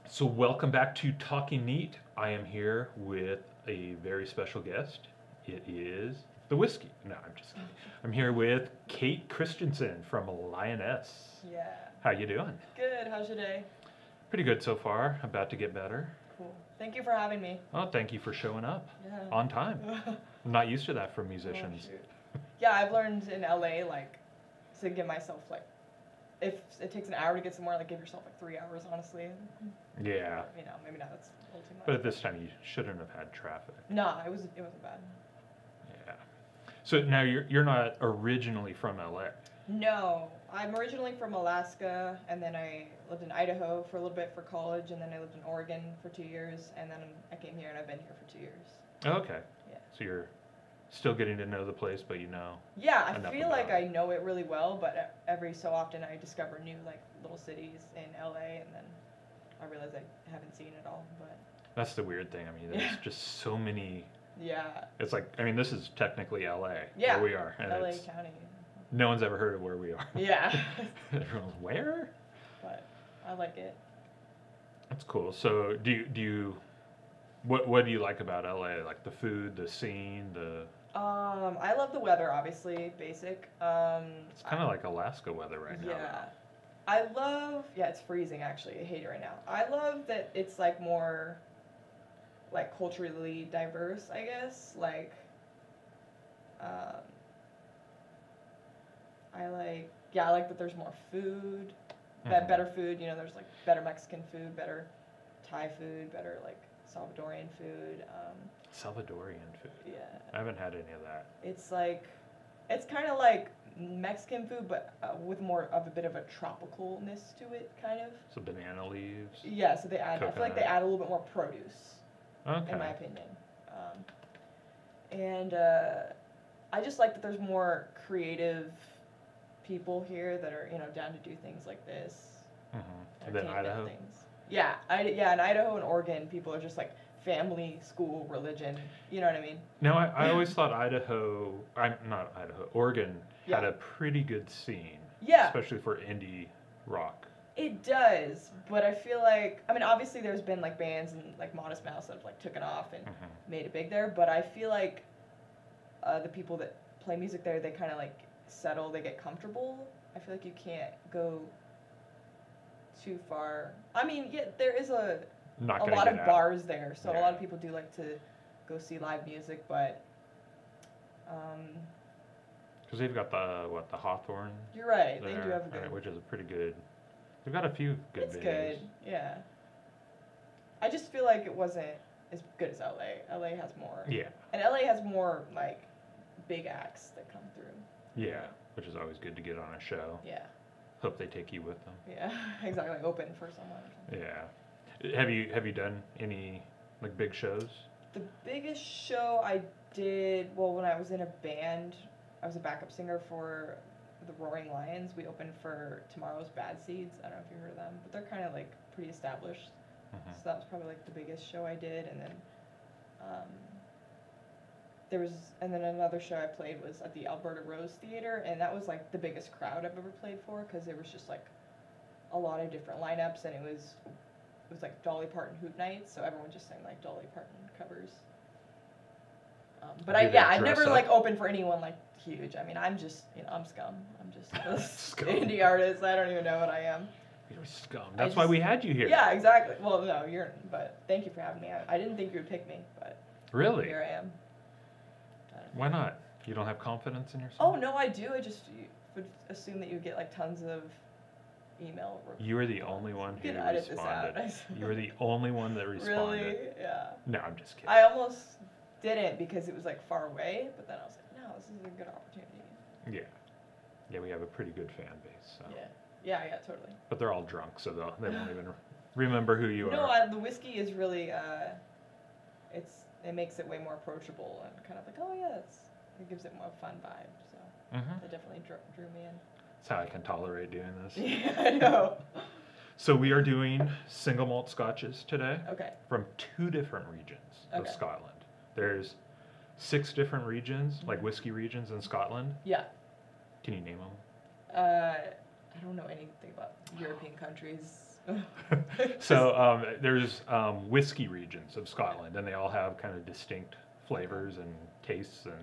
So, welcome back to Talking Neat. I am here with a very special guest. It is the whiskey. No, I'm just kidding. I'm here with Kate Christensen from Liokness. Yeah. How you doing? Good. How's your day? Pretty good so far. About to get better. Cool. Thank you for having me. Oh, thank you for showing up Yeah. on time. I'm not used to that from Oh, musicians. shoot. Yeah, I've learned in LA to give myself if it takes an hour to get somewhere, give yourself 3 hours, honestly. Yeah, Maybe not. That's a little too much. but at this time you shouldn't have had traffic. Nah, it wasn't bad. Yeah. So now you're not originally from LA. No, I'm originally from Alaska, and then I lived in Idaho for a little bit for college, and then I lived in Oregon for 2 years, and then I came here and I've been here for 2 years. Okay. Yeah. So you're still getting to know the place, but you know. Yeah, I Enough feel about like it. I know it really well, but every so often I discover new little cities in LA, and then I realize I haven't seen it all. But That's the weird thing. I mean, there's Yeah. just so many. yeah, It's this is technically LA, Yeah, where we are, and LA it's, County. no one's ever heard of where we are. Yeah, Everyone's where? but I like it. That's cool. So what do you like about LA? Like the food, the scene, the. I love the weather, obviously, basic. It's kind of like Alaska weather right now. Yeah, yeah, it's freezing actually. I hate it right now. I love that it's more culturally diverse, I guess. Um, I like that there's more food, Mhm. better food. There's better Mexican food, better Thai food, better Salvadorian food. Salvadorian food. Yeah, I haven't had any of that. it's kind of like Mexican food, but with more of a bit of a tropicalness to it, kind of. So banana leaves. Yeah, so I feel like they Coconut. add a little bit more produce, Okay. in my opinion. And I just like that there's more creative people here that are down to do things like this. Mhm. And then Entertainment Idaho. things. Yeah, in Idaho and Oregon, people are just family, school, religion. You know what I mean? Now, I always thought I'm not Idaho, Oregon had Yeah. a pretty good scene. Yeah. Especially for indie rock. It does, but I feel obviously there's been bands and Modest Mouse that have taken off and Mhm. made it big there, but I feel the people that play music there, they kind of settle, they get comfortable. I feel like you can't go too far. Yeah, there is a Not a gonna lot get of out. bars there, so a Yeah. lot of people do like to go see live music, but Because they've got the Hawthorne you're right, there, they do have a good. which is a pretty good. They've got a few good It's venues. good, yeah. I just feel like it wasn't as good as LA. LA has more. Yeah, And LA has more big acts that come through. yeah, which is always good to get on a show. Yeah. Hope they take you with them. Yeah. Exactly. Open for someone or something. Yeah. Have you done any big shows? The biggest show I did, well, when I was in a band, I was a backup singer for the Roaring Lions. We opened for Tomorrow's Bad Seeds. I don't know if you heard of them, but they're kind of pretty established. Mhm. So that was probably the biggest show I did, and then another show I played was at the Alberta Rose Theater, and that was the biggest crowd I've ever played for because there was just a lot of different lineups, and it was Dolly Parton Hoot Nights, so everyone just sang Dolly Parton covers. But Do they I've dress never up? opened for anyone huge. I'm just I'm scum. I'm just a Scum. indie artist. I don't even know what I am. You're scum. That's why we had you here. Yeah, exactly. Well, no, but thank you for having me. I didn't think you would pick me, but Really? here I am. I don't know. Why not? You don't have confidence in yourself? Oh no, I do. I just would assume that you would get tons of email. You were the only one who You can edit this out. responded. You were the only one that responded. Really? Yeah. No, I'm just kidding. I almost didn't because it was far away, but then I was no, this is a good opportunity. Yeah. Yeah, we have a pretty good fan base. So. Yeah. Yeah, totally. But they're all drunk, so they won't even remember who you No, are. the whiskey is really it makes it way more approachable and kind of oh yeah, it gives it more fun vibe. So Mhm. it definitely drew me in. That's how I can tolerate doing this. Yeah, I know. So we are doing single malt scotches today Okay. from 2 different regions of Okay. Scotland. There's 6 different regions, whiskey regions in Scotland. Yeah. Can you name them? I don't know anything about European countries. So there's whiskey regions of Scotland, and they all have kind of distinct flavors and tastes, and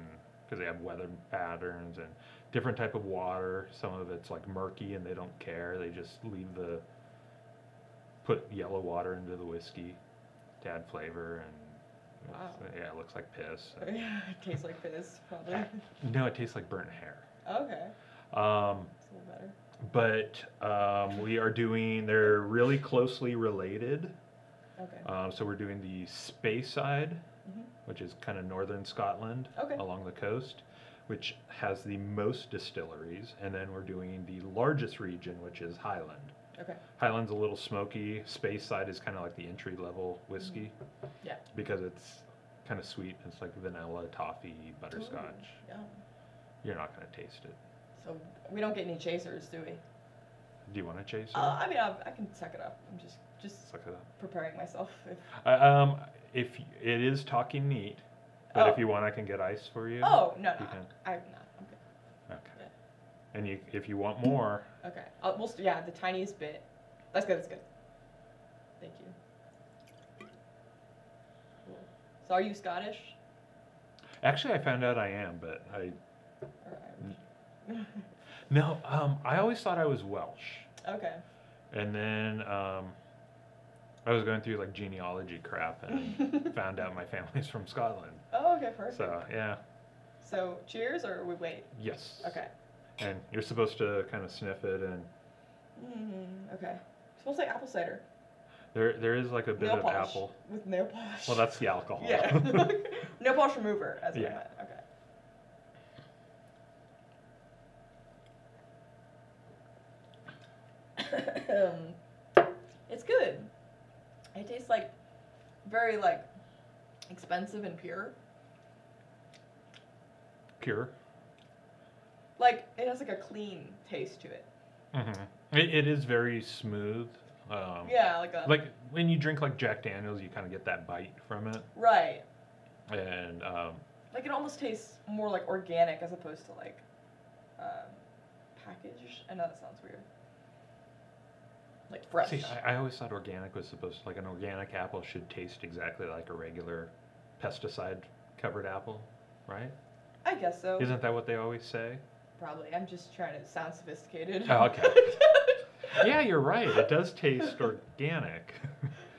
because they have weather patterns and different type of water. Some of it's like murky, and they don't care. They just put yellow water into the whiskey to add flavor, and Wow. yeah, it looks like piss. Yeah, it tastes like piss, probably. No, it tastes like burnt hair. Okay. Um, It's a little better. but we are doing, they're really closely related. Okay. So we're doing the Speyside, Mhm. which is kind of northern Scotland Okay. along the coast, which has the most distilleries. And then we're doing the largest region, which is Highland. Okay. Highland's a little smoky. Speyside is kind of like the entry level whiskey Yeah. because it's kind of sweet. It's like vanilla, toffee, butterscotch. Ooh, yum. You're not going to taste it. So we don't get any chasers, do we? Do you want to chase it? I mean, I can suck it up. I'm just Suck it up. preparing myself. If it is talking neat, but if Oh. you want, I can get ice for you. Oh no, You no, can. I'm not. I'm good. Okay. Yeah. And if you want more, Okay. Yeah, the tiniest bit. That's good. That's good. Thank you. Cool. So, are you Scottish actually, I found out I am, but or Irish? no. I always thought I was Welsh, Okay. and then I was going through like genealogy crap and found out my family's from Scotland. Oh, okay, perfect. So yeah, So, cheers, or we wait? yes. Okay. And you're supposed to kind of sniff it, and Okay. Smells like apple cider. there is like a bit Nail of polish. apple. With nail polish. Well, that's the alcohol. Yeah. Nail polish remover, as Yeah. I meant. Okay. It's good. It tastes like very like expensive and pure. Pure. Like it has like a clean taste to it. It is very smooth. Yeah, like a Like when you drink like Jack Daniels, you kind of get that bite from it, right. and Like it almost tastes more like organic as opposed to like packaged. I know that sounds weird. Like fresh. see, I always thought organic was supposed to, like an organic apple should taste exactly like a regular pesticide-covered apple, right? I guess so. Isn't that what they always say? Probably. I'm just trying to sound sophisticated. Oh, okay. Yeah, you're right. It does taste organic.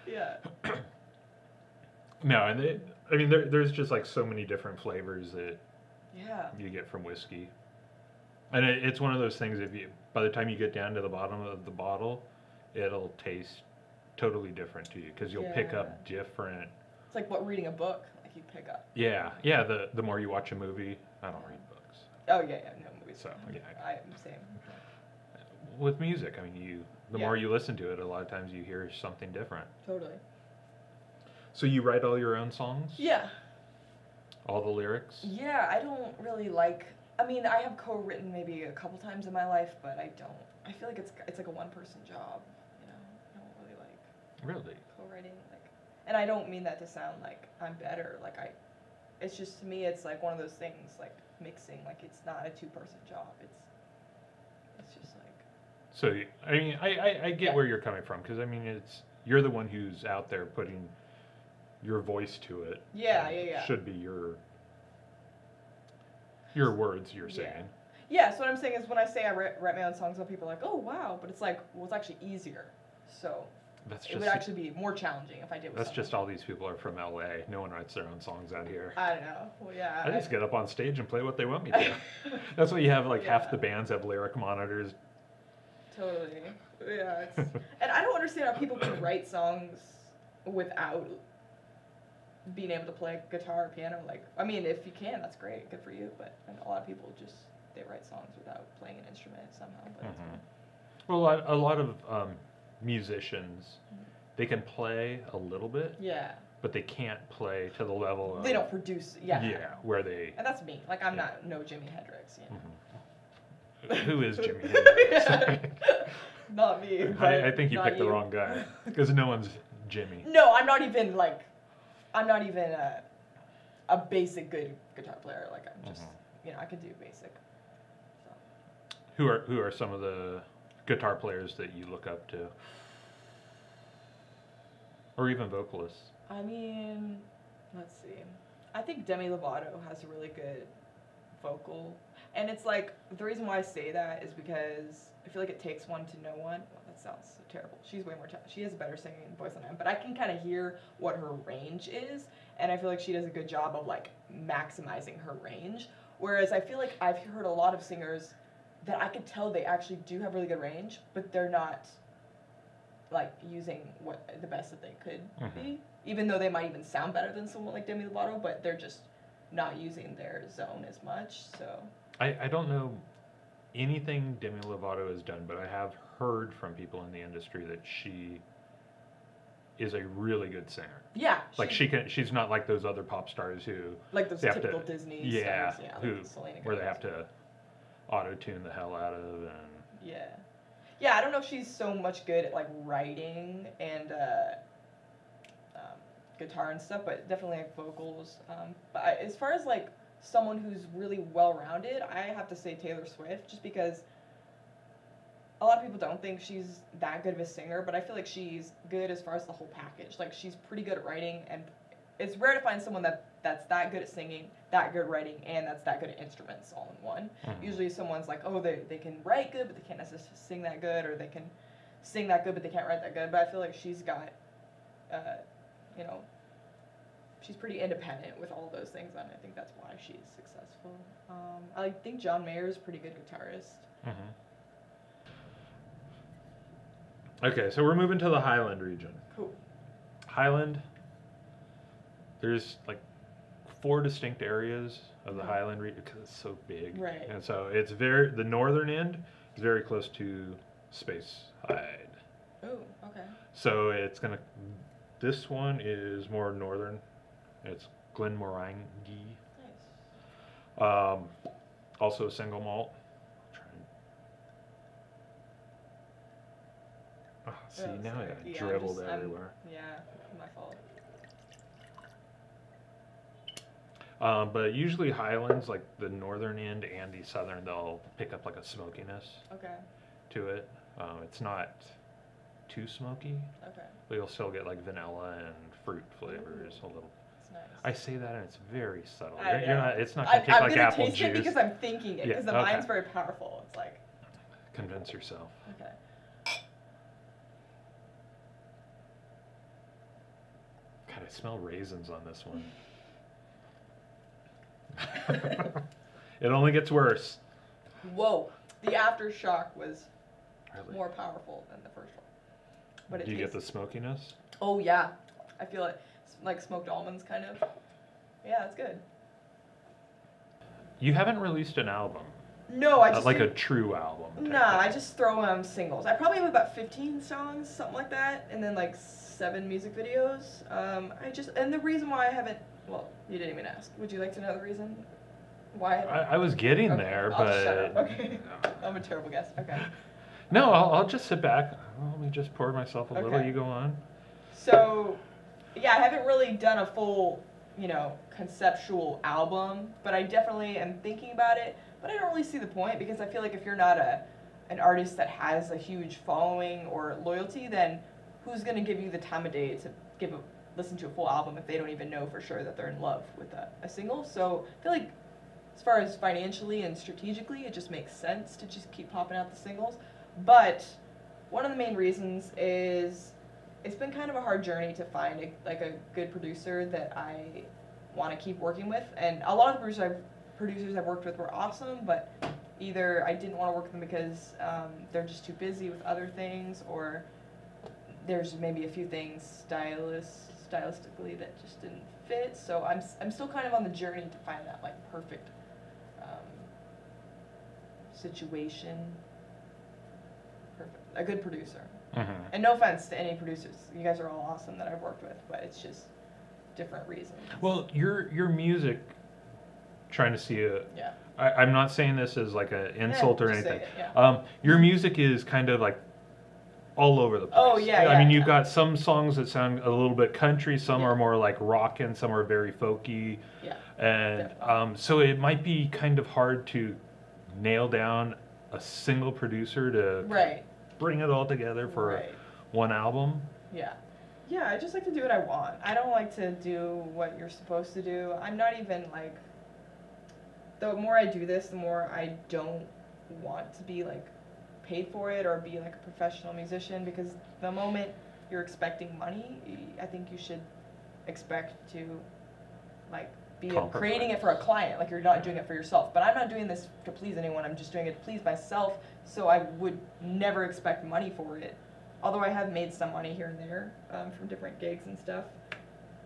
Yeah. No, and I mean, there's just like so many different flavors that Yeah. you get from whiskey, and it's one of those things. By the time you get down to the bottom of the bottle, it'll taste totally different to you because you'll pick up different. It's like reading a book. Like you pick up. Yeah. The more you watch a movie, I don't read books. Oh yeah, no movies. So yeah. I'm same. With music, I mean, the more you listen to it, a lot of times you hear something different. Totally. So you write all your own songs? Yeah. All the lyrics? Yeah, I don't really like. I mean, I have co-written maybe a couple times in my life, but I don't. I feel like it's like a one-person job. You know, I don't really like Really? co-writing. Like, and I don't mean that to sound like I'm better. Like it's just to me, it's like one of those things like mixing. Like it's not a two-person job. It's just like. So, I mean, I get Yeah. where you're coming from, because, I mean, you're the one who's out there putting your voice to it. Yeah, and yeah. Should be your words you're saying. Yeah, so what I'm saying is when I say I write my own songs, some people are like, oh, wow, but it's like, well, it's actually easier. So That's it would just actually be more challenging if I did with that's someone. just all these people are from LA. No one writes their own songs out here. I don't know. Well, yeah. I just get up on stage and play what they want me to. That's why you have like half the Yeah. bands have lyric monitors. Totally. Yeah. And I don't understand how people can write songs without being able to play guitar or piano. Like, I mean, if you can, that's great. Good for you. But a lot of people just, they write songs without playing an instrument somehow. But it's fine. Well, a lot of musicians, they can play a little bit, Yeah. but they can't play to the level of... They don't produce, yeah. Yeah, where they... And that's me. Like, I'm Yeah. not no Jimi Hendrix, you know. Who is Jimi Hendrix? Not me. I think you not picked the wrong guy, because no one's Jimmy. No, I'm not even a basic good guitar player. Like I'm just, I could do basic. So. Who are some of the guitar players that you look up to? Or even vocalists. I mean, let's see. I think Demi Lovato has a really good vocal. And it's like, the reason why I say that is because I feel like it takes one to know one. Well, that sounds so terrible. She's way more she has a better singing voice than I am, but I can kind of hear what her range is, and I feel like she does a good job of like maximizing her range. Whereas I feel like I've heard a lot of singers that I could tell they actually do have really good range, but they're not like using what the best that they could be, even though they might even sound better than someone like Demi Lovato, but they're just not using their zone as much. So I don't know anything Demi Lovato has done, but I have heard from people in the industry that she is a really good singer. Yeah, like she's not like those other pop stars who like those typical Disney stars, yeah, who like Selena where they Gomez. have to auto tune the hell out of and yeah. I don't know if she's so much good at like writing and guitar and stuff, but definitely like vocals. But as far as like someone who's really well-rounded, I have to say Taylor Swift, just because a lot of people don't think she's that good of a singer, but I feel like she's good as far as the whole package. Like, she's pretty good at writing, and it's rare to find someone that's that good at singing, that good at writing, and that's that good at instruments all in one. Usually someone's like, oh, they can write good, but they can't necessarily sing that good, or they can sing that good, but they can't write that good. But I feel like she's got, she's pretty independent with all those things, and I think that's why she's successful. I think John Mayer is a pretty good guitarist. Okay, so we're moving to the Highland region. Cool. Highland, there's like 4 distinct areas of the Highland region because it's so big. Right. And so it's the northern end is very close to Speyside. Oh, okay. So this one is more northern. It's Glenmorangie. Nice. Also a single malt. See, now I got dribbled everywhere. Yeah, my fault. But usually Highlands, like the northern end and the southern, they'll pick up like a smokiness to it. It's not too smoky, but you'll still get like vanilla and fruit flavors a little. That's nice. I say that and it's very subtle. It's not I'm gonna taste like gonna apple taste juice. it because I'm thinking it, because the okay. mind's very powerful. It's like. Convince yourself. Okay. God, I smell raisins on this one. It only gets worse. Whoa, the aftershock was Really? more powerful than the first one. But Do you get the smokiness? Oh yeah, I feel it. It's like smoked almonds, kind of. Yeah, it's good. You haven't released an album. No, I just like a true album. Nah, I just throw singles. I probably have about 15 songs, something like that, and then like 7 music videos. And the reason why I haven't. Well, you didn't even ask. Would you like to know the reason why? I was getting there, I'll but shut up. Okay. I'm a terrible guest. Okay. No, I'll just sit back. Let me just pour myself a little. Okay. You go on. So, yeah, I haven't really done a full, conceptual album, but I definitely am thinking about it. But I don't really see the point, because I feel like if you're not an artist that has a huge following or loyalty, then who's going to give you the time of day to listen to a full album if they don't even know for sure that they're in love with a single? So I feel like as far as financially and strategically, it just makes sense to just keep popping out the singles. But one of the main reasons is it's been kind of a hard journey to find a good producer that I want to keep working with. And a lot of the producers I've worked with were awesome, but either I didn't want to work with them because they're just too busy with other things, or there's maybe a few things stylistically that just didn't fit. So I'm still kind of on the journey to find that like perfect situation. A good producer. And no offense to any producers, you guys are all awesome that I've worked with, but it's just different reasons. Well, your music, trying to see a. Yeah. I'm not saying this as like an insult or just say anything. it, yeah. Your music is kind of like all over the place. Oh, yeah, I mean, yeah. you've got some songs that sound a little bit country, some are more like rockin', some are very folky. Yeah. And so it might be kind of hard to nail down a single producer to bring it all together for one album. Yeah. Yeah, I just like to do what I want. I don't like to do what you're supposed to do. I'm not even like, the more I do this, the more I don't want to be like paid for it or be like a professional musician, because the moment you're expecting money, I think you should expect to like be creating it for a client, like you're not doing it for yourself. But I'm not doing this to please anyone, I'm just doing it to please myself, so I would never expect money for it. Although I have made some money here and there from different gigs and stuff.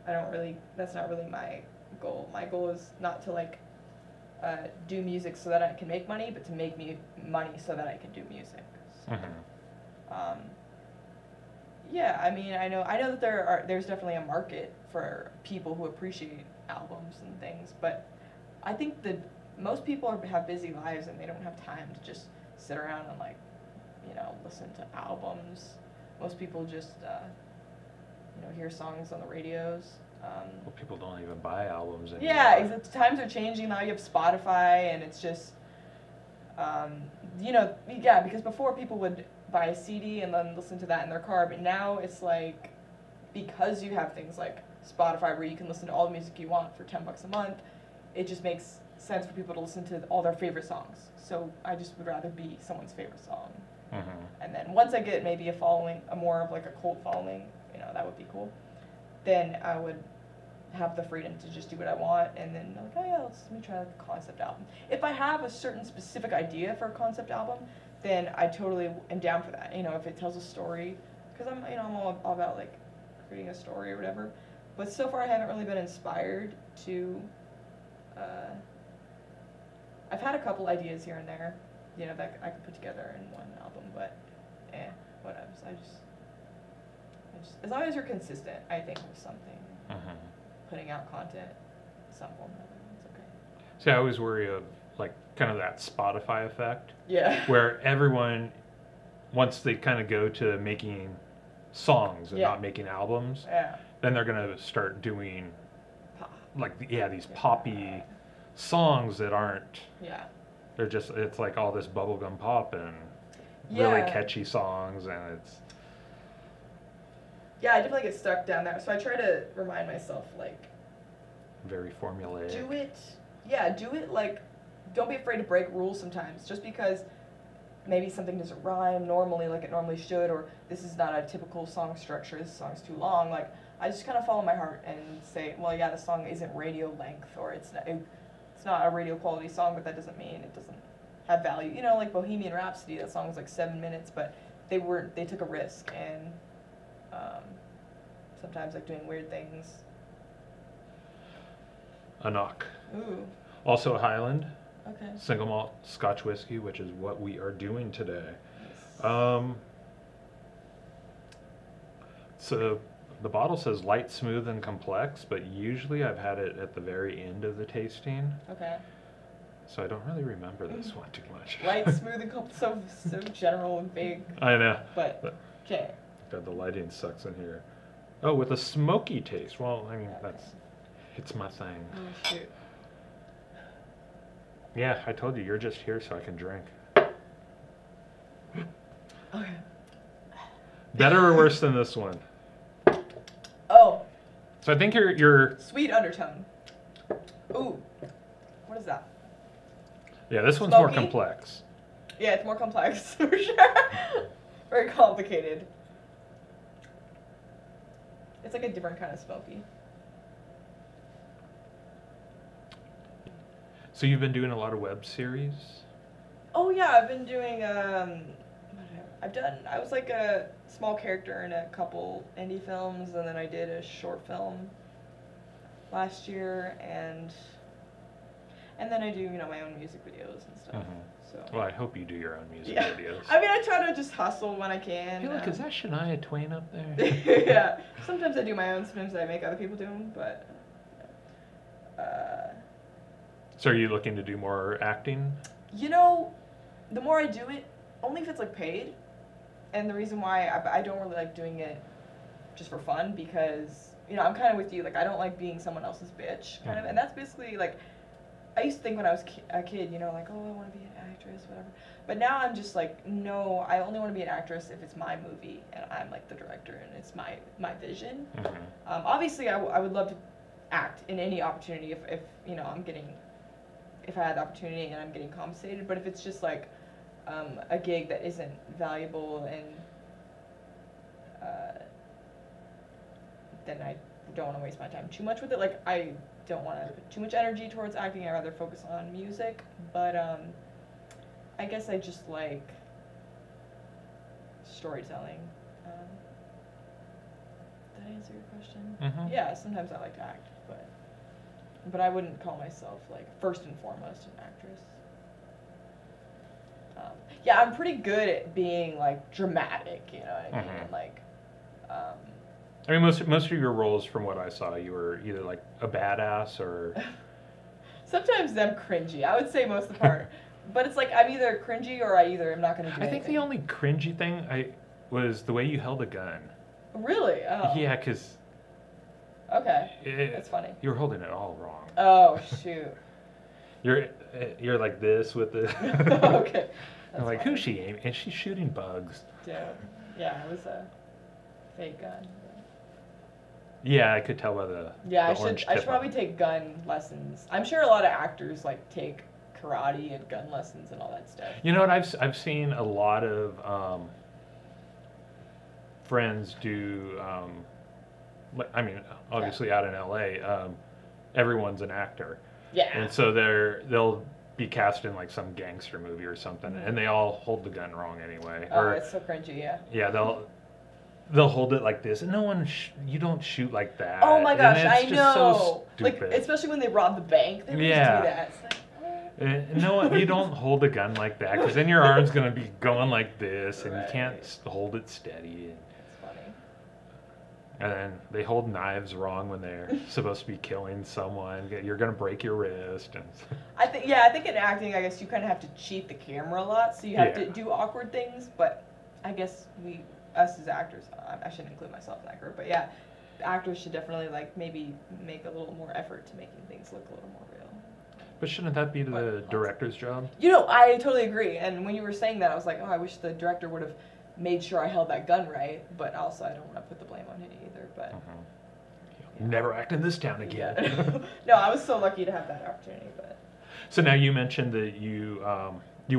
That's not really my goal. My goal is not to like do music so that I can make money, but to make me money so that I can do music. So, yeah, I mean, I know that there's definitely a market for people who appreciate albums and things, but I think that most people have busy lives and they don't have time to just sit around and like, listen to albums. Most people just, hear songs on the radios. Well, people don't even buy albums anymore. Yeah, times are changing now. You have Spotify, and it's just, because before people would buy a CD and then listen to that in their car, but now it's like, because you have things like Spotify where you can listen to all the music you want for $10 a month, it just makes sense for people to listen to all their favorite songs. So I just would rather be someone's favorite song. And then once I get maybe a more of like a cult following, that would be cool, then I would have the freedom to just do what I want, and then like, oh yeah, let me try like a concept album. If I have a certain specific idea for a concept album, then I totally am down for that. If it tells a story, because I'm all about like creating a story or whatever. But so far I haven't really been inspired to. I've had a couple ideas here and there, that I could put together in one album, but whatever. I just as long as you're consistent, I think with something, putting out content, some form or other, it's okay. See, I always worry of like kind of that Spotify effect. Yeah. Where everyone, once they kind of go to making songs and not making albums, then they're gonna start doing these poppy songs that aren't. Yeah. They're just, it's like all this bubblegum pop and really catchy songs, and it's. Yeah, I definitely get stuck down there. So I try to remind myself, like, very formulaic. Do it like, don't be afraid to break rules sometimes. Just because maybe something doesn't rhyme normally like it normally should, or this is not a typical song structure, this song's too long, like, I just kind of follow my heart and say, well, yeah, the song isn't radio length, or it's not a radio quality song, but that doesn't mean it doesn't have value. Like Bohemian Rhapsody, that song was like 7 minutes, but they took a risk, and sometimes like doing weird things. A knock. Ooh. Also a Highland. Okay. Single malt Scotch whiskey, which is what we are doing today. Nice. So the bottle says light, smooth, and complex, but usually I've had it at the very end of the tasting. Okay. So I don't really remember this one too much. Light, smooth, and complex, so general and big. I know. But okay. God, the lighting sucks in here. Oh, with a smoky taste. Well, I mean, it's my thing. Oh, shoot. Yeah, I told you, you're just here so I can drink. Okay. Better or worse than this one? Oh. So I think you're Sweet undertone. Ooh. What is that? Yeah, this one's Smoky? more complex. Yeah, it's more complex, for sure. Very complicated. It's like a different kind of smoky. So you've been doing a lot of web series? Oh yeah, I've been doing, I was like a small character in a couple indie films, and then I did a short film last year, and then I do, my own music videos and stuff. So. Well, I hope you do your own music Yeah. videos. I mean, I try to just hustle when I can. Hey, look, is that Shania Twain up there? Yeah. Sometimes I do my own, sometimes I make other people do them, but... So are you looking to do more acting? The more I do it, only if it's like paid. And the reason why I don't really like doing it just for fun, because, I'm kind of with you, like, I don't like being someone else's bitch, kind of. And that's basically, like, I used to think when I was a kid, you know, like, oh, I want to be an actress, whatever. But now I'm just like, no, I only want to be an actress if it's my movie and I'm like the director and it's my vision. Mm-hmm. Obviously, I would love to act in any opportunity if you know if I had the opportunity and I'm getting compensated. But if it's just like a gig that isn't valuable and then I don't want to waste my time too much with it. Like I don't want to put too much energy towards acting. I'd rather focus on music. But I guess I just like storytelling. Did I answer your question? Mm-hmm. Yeah, sometimes I like to act, but I wouldn't call myself like first and foremost an actress. Yeah, I'm pretty good at being like dramatic, you know what I mean? Mm-hmm. And, like, I mean, most of your roles, from what I saw, you were either like a badass or. Sometimes I'm cringy. I would say most of the part. But it's like I'm either cringy or I either am not going to do I think anything. the only cringy thing was the way you held a gun. Really? Oh. Yeah, because. Okay. That's funny. You were holding it all wrong. Oh, shoot. You're like this with the. Okay. I'm like, who's she aiming? And she's shooting bugs. Dude. Yeah, it was a fake gun. Yeah, I could tell by the. Yeah, the I should probably take gun lessons. I'm sure a lot of actors like take karate and gun lessons and all that stuff. You know what? I've seen a lot of friends do. I mean, obviously out in LA, everyone's an actor. Yeah. And so they'll be cast in like some gangster movie or something, and they all hold the gun wrong anyway. Oh, it's so cringy, yeah. Yeah, they'll hold it like this, and no one you don't shoot like that. Oh my gosh, and I it's know. just so like stupid. especially when they rob the bank, they just do that. It's like, No, you don't hold a gun like that, because then your arm's gonna be going like this, and you can't hold it steady. It's funny. And then they hold knives wrong when they're supposed to be killing someone. You're gonna break your wrist. And I think in acting, I guess you kind of have to cheat the camera a lot, so you have to do awkward things. But I guess us as actors, I shouldn't include myself in that group, but yeah, actors should definitely like maybe make a little more effort to making things look a little more real. But shouldn't that be the director's job? You know, I totally agree. And when you were saying that, I was like, oh, I wish the director would have made sure I held that gun right. But also, I don't want to put the blame on him either. But Never act in this town again. Yeah. No, I was so lucky to have that opportunity. But so now you mentioned that you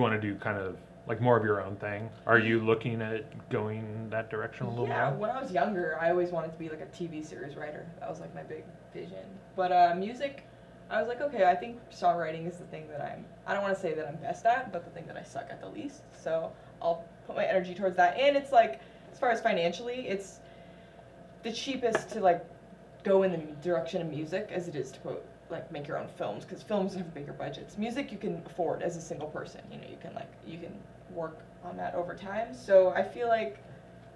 want to do kind of like more of your own thing. Are you looking at going that direction a little more? Yeah, when I was younger, I always wanted to be like a TV series writer. That was like my big vision. But music, I was like, okay, I think songwriting is the thing that I don't want to say that I'm best at, but the thing that I suck at the least. So I'll put my energy towards that. And it's like, as far as financially, it's the cheapest to like go in the direction of music as it is to put, like make your own films, because films have bigger budgets. Music you can afford as a single person. You know, you can work on that over time. So I feel like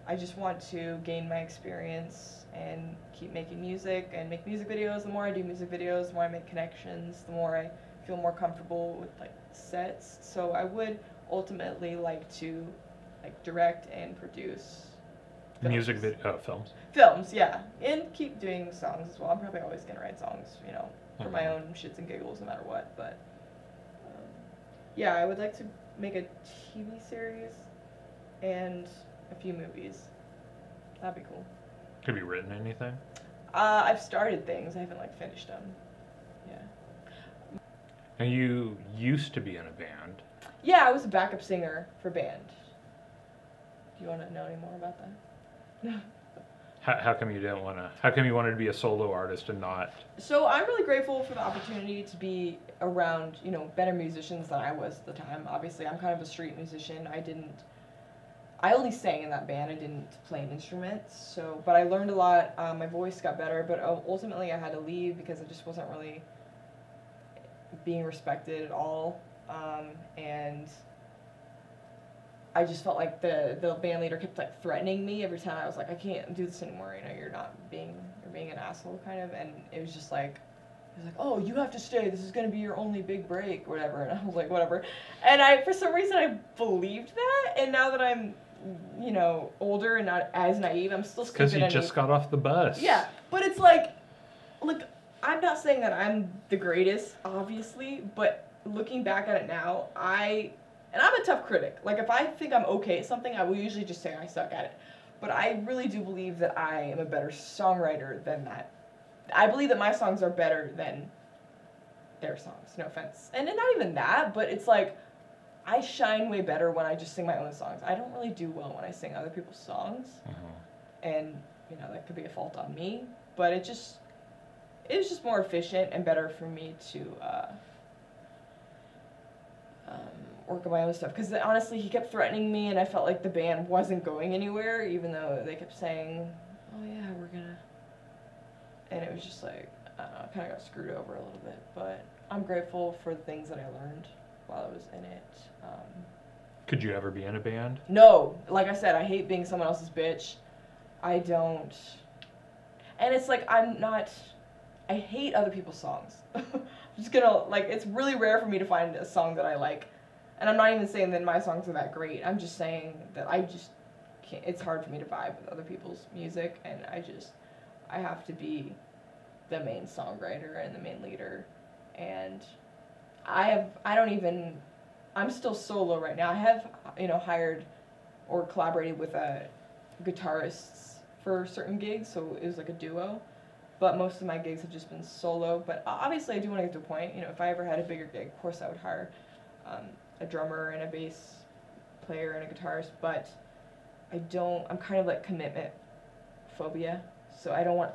I just want to gain my experience and keep making music and make music videos. The more I do music videos, the more I make connections, the more I feel more comfortable with like sets. So I would ultimately like to like direct and produce music films. Films, yeah, and keep doing songs as well. I'm probably always gonna write songs, you know, for my own shits and giggles, no matter what. But yeah, I would like to make a TV series and a few movies. That'd be cool. Have you written anything? I've started things. I haven't like finished them. Yeah. And you used to be in a band. Yeah, I was a backup singer for band. Do you want to know any more about that? How come you didn't want to? How come you wanted to be a solo artist and not? So I'm really grateful for the opportunity to be around, you know, better musicians than I was at the time. Obviously, I'm kind of a street musician. I only sang in that band. I didn't play an instrument. So, but I learned a lot. My voice got better, but ultimately I had to leave because I just wasn't really being respected at all. And I just felt like the band leader kept like threatening me every time. I was like, I can't do this anymore. You know, you're being an asshole kind of. And it was just like, he was like, oh, you have to stay. This is gonna be your only big break, whatever. And I was like, whatever. And for some reason, I believed that. And now that I'm, you know, older and not as naive, I'm still stupid. Because you just got off the bus. Yeah, but it's like I'm not saying that I'm the greatest, obviously, but looking back at it now, and I'm a tough critic. Like, if I think I'm okay at something, I will usually just say I suck at it. But I really do believe that I am a better songwriter than that. I believe that my songs are better than their songs, no offense. And not even that, but it's like, I shine way better when I just sing my own songs. I don't really do well when I sing other people's songs. And, you know, that could be a fault on me. But it was just more efficient and better for me to work on my own stuff. Because honestly, he kept threatening me, and I felt like the band wasn't going anywhere, even though they kept saying, oh yeah, we're gonna... And it was just like, I don't know, I kind of got screwed over a little bit. But I'm grateful for the things that I learned while I was in it. Could you ever be in a band? No. Like I said, I hate being someone else's bitch. I don't... And it's like, I hate other people's songs. I'm just gonna, like, it's really rare for me to find a song that I like. And I'm not even saying that my songs are that great. I'm just saying that I just can't, it's hard for me to vibe with other people's music, and I have to be the main songwriter and the main leader. And I'm still solo right now. I have, you know, hired or collaborated with guitarists for certain gigs, so it was like a duo. But most of my gigs have just been solo. But obviously, I do want to get to a point. You know, if I ever had a bigger gig, of course, I would hire a drummer and a bass player and a guitarist. But I'm kind of like commitment phobia. So I don't want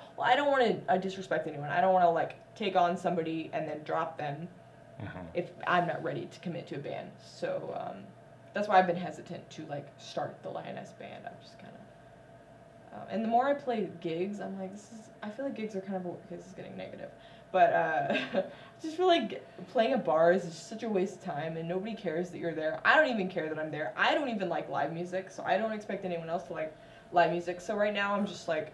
to disrespect anyone. I don't want to like take on somebody and then drop them if I'm not ready to commit to a band. So that's why I've been hesitant to like start the Liokness band. I'm just kind of and the more I play gigs, I'm like, I feel like gigs are kind of this is getting negative, but I just feel like playing at bars is such a waste of time, and nobody cares that you're there. I don't even care that I'm there. I don't even like live music, so I don't expect anyone else to like live music. So right now I'm just like,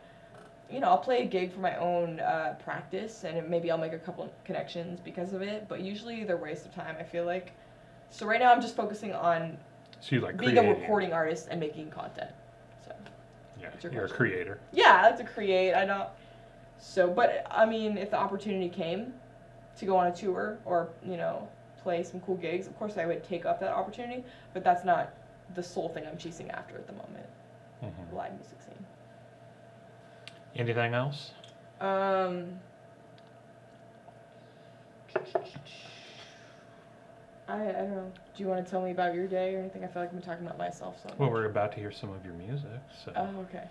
you know, I'll play a gig for my own practice, and maybe I'll make a couple connections because of it, but usually they're a waste of time, I feel like. So right now I'm just focusing on being a recording artist and making content. Yeah, you're a creator. Yeah, I like to create. But I mean, if the opportunity came to go on a tour or, you know, play some cool gigs, of course I would take up that opportunity, but that's not the sole thing I'm chasing after at the moment. The live music scene. Anything else? I don't know. Do you want to tell me about your day or anything? I feel like I've been talking about myself so much. Well, we're about to hear some of your music, so. Oh, okay.